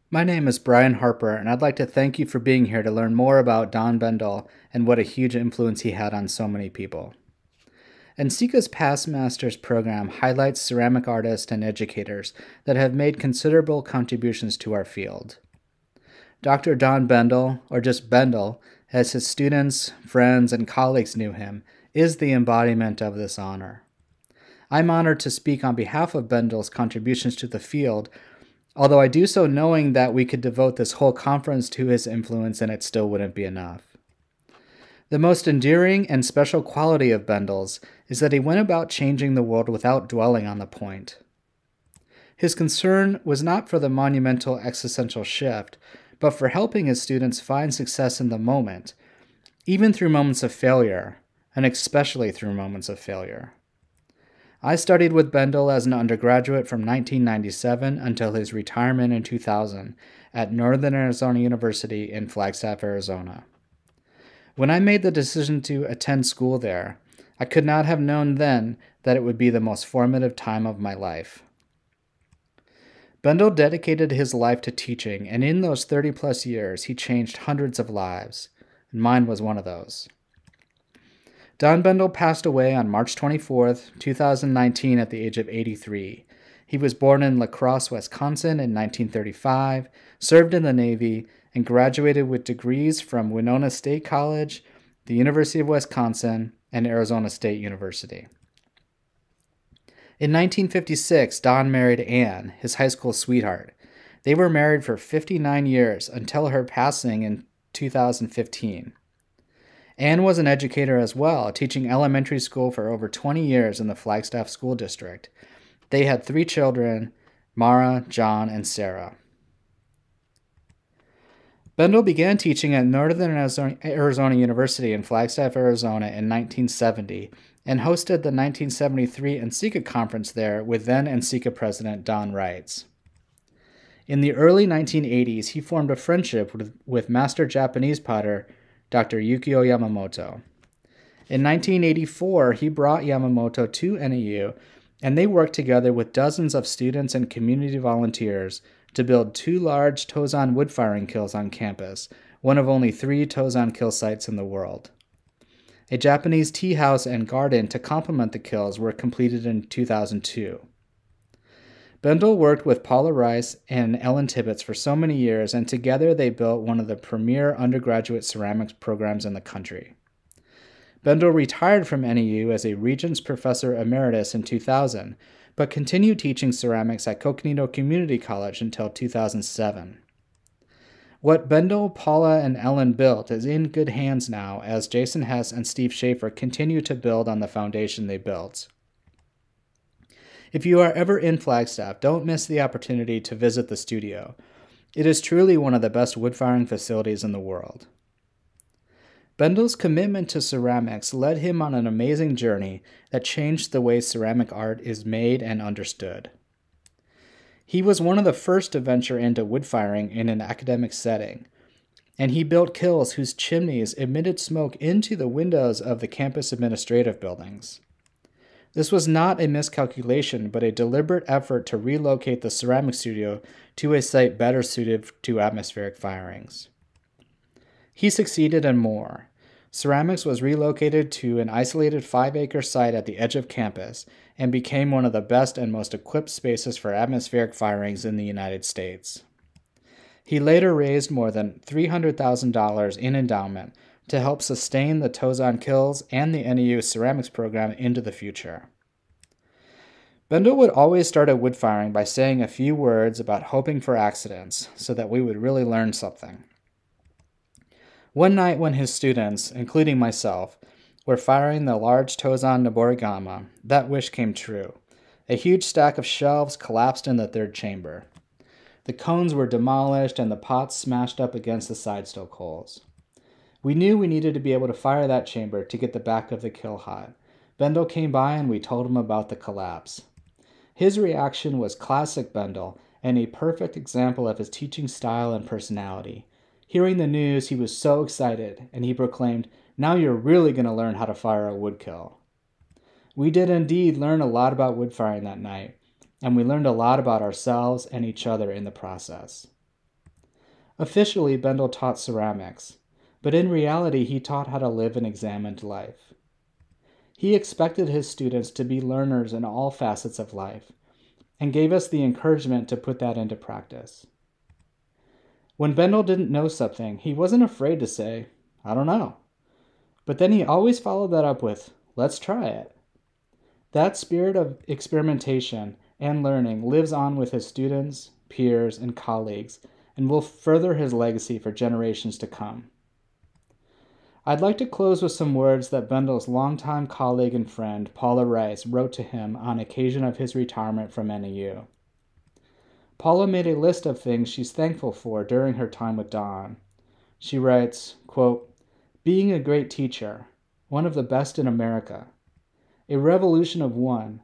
My name is Brian Harper, and I'd like to thank you for being here to learn more about Don Bendel and what a huge influence he had on so many people. NCECA's Past Masters program highlights ceramic artists and educators that have made considerable contributions to our field. Dr. Don Bendel, or just Bendel, as his students, friends, and colleagues knew him, is the embodiment of this honor. I'm honored to speak on behalf of Bendel's contributions to the field, although I do so knowing that we could devote this whole conference to his influence and it still wouldn't be enough. The most endearing and special quality of Bendel's is that he went about changing the world without dwelling on the point. His concern was not for the monumental existential shift, but for helping his students find success in the moment, even through moments of failure, and especially through moments of failure. I studied with Bendel as an undergraduate from 1997 until his retirement in 2000 at Northern Arizona University in Flagstaff, Arizona. When I made the decision to attend school there, I could not have known then that it would be the most formative time of my life. Bendel dedicated his life to teaching, and in those 30-plus years, he changed hundreds of lives, and mine was one of those. Don Bendel passed away on March 24, 2019 at the age of 83. He was born in La Crosse, Wisconsin in 1935, served in the Navy, and graduated with degrees from Winona State College, the University of Wisconsin, and Arizona State University. In 1956, Don married Anne, his high school sweetheart. They were married for 59 years until her passing in 2015. Anne was an educator as well, teaching elementary school for over 20 years in the Flagstaff School District. They had 3 children, Mara, John, and Sarah. Bendel began teaching at Northern Arizona University in Flagstaff, Arizona in 1970 and hosted the 1973 NCECA conference there with then NCECA President Don Reitz. In the early 1980s, he formed a friendship with master Japanese potter Dr. Yukio Yamamoto. In 1984, he brought Yamamoto to NAU, and they worked together with dozens of students and community volunteers to build 2 large Tozan wood-firing kilns on campus, one of only 3 Tozan kill sites in the world. A Japanese tea house and garden to complement the kilns were completed in 2002. Bendel worked with Paula Rice and Ellen Tibbetts for so many years, and together they built one of the premier undergraduate ceramics programs in the country. Bendel retired from NAU as a Regents Professor Emeritus in 2000, but continued teaching ceramics at Coconino Community College until 2007. What Bendel, Paula, and Ellen built is in good hands now as Jason Hess and Steve Schaefer continue to build on the foundation they built. If you are ever in Flagstaff, don't miss the opportunity to visit the studio. It is truly one of the best wood-firing facilities in the world. Bendel's commitment to ceramics led him on an amazing journey that changed the way ceramic art is made and understood. He was one of the first to venture into wood-firing in an academic setting, and he built kilns whose chimneys emitted smoke into the windows of the campus administrative buildings. This was not a miscalculation, but a deliberate effort to relocate the ceramic studio to a site better suited to atmospheric firings. He succeeded and more. Ceramics was relocated to an isolated 5-acre site at the edge of campus and became one of the best and most equipped spaces for atmospheric firings in the United States. He later raised more than $300,000 in endowment to help sustain the Tozan kilns and the NAU ceramics program into the future. Bendel would always start a wood firing by saying a few words about hoping for accidents so that we would really learn something. One night when his students, including myself, were firing the large Tozan Noborigama, that wish came true. A huge stack of shelves collapsed in the 3rd chamber. The cones were demolished and the pots smashed up against the side stoke holes. We knew we needed to be able to fire that chamber to get the back of the kiln hot. Bendel came by and we told him about the collapse. His reaction was classic Bendel and a perfect example of his teaching style and personality. Hearing the news, he was so excited, and he proclaimed, "Now you're really going to learn how to fire a wood kiln." We did indeed learn a lot about wood firing that night, and we learned a lot about ourselves and each other in the process. Officially, Bendel taught ceramics, but in reality he taught how to live an examined life. He expected his students to be learners in all facets of life, and gave us the encouragement to put that into practice. When Bendel didn't know something, he wasn't afraid to say, "I don't know." But then he always followed that up with, "Let's try it." That spirit of experimentation and learning lives on with his students, peers, and colleagues, and will further his legacy for generations to come. I'd like to close with some words that Bendel's longtime colleague and friend, Paula Rice, wrote to him on occasion of his retirement from NEU. Paula made a list of things she's thankful for during her time with Don. She writes, quote, "Being a great teacher, one of the best in America, a revolution of one,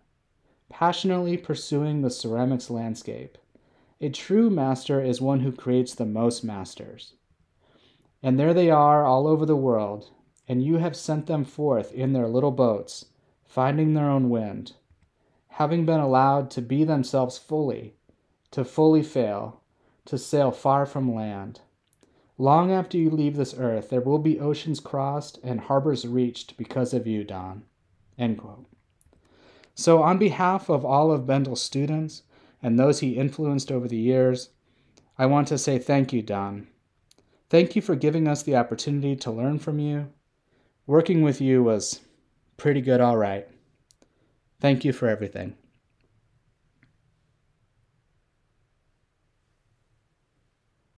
passionately pursuing the ceramics landscape. A true master is one who creates the most masters. And there they are all over the world, and you have sent them forth in their little boats, finding their own wind, having been allowed to be themselves fully, to fully fail, to sail far from land. Long after you leave this earth, there will be oceans crossed and harbors reached because of you, Don." End quote. So on behalf of all of Bendel's students and those he influenced over the years, I want to say thank you, Don. Thank you for giving us the opportunity to learn from you. Working with you was pretty good all right. Thank you for everything.